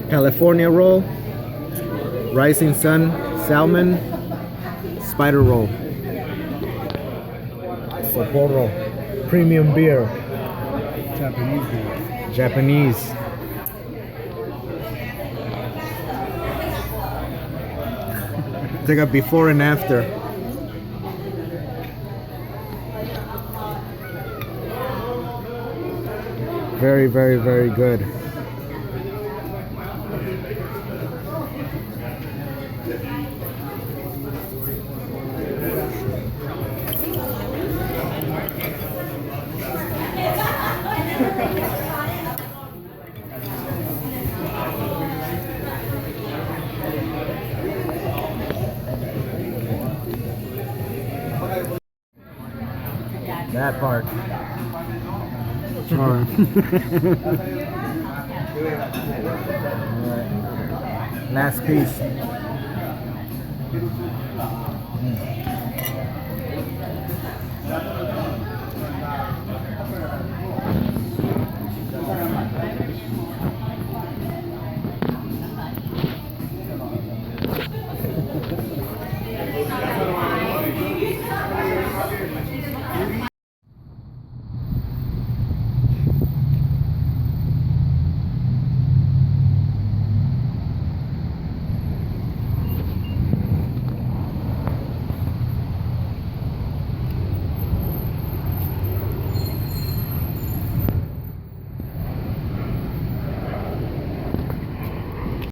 California roll, rising sun, salmon, spider roll, Sapporo, premium beer, Japanese beer. Japanese. Take a before and after. Very, very, very good. That part. Alright. Last piece.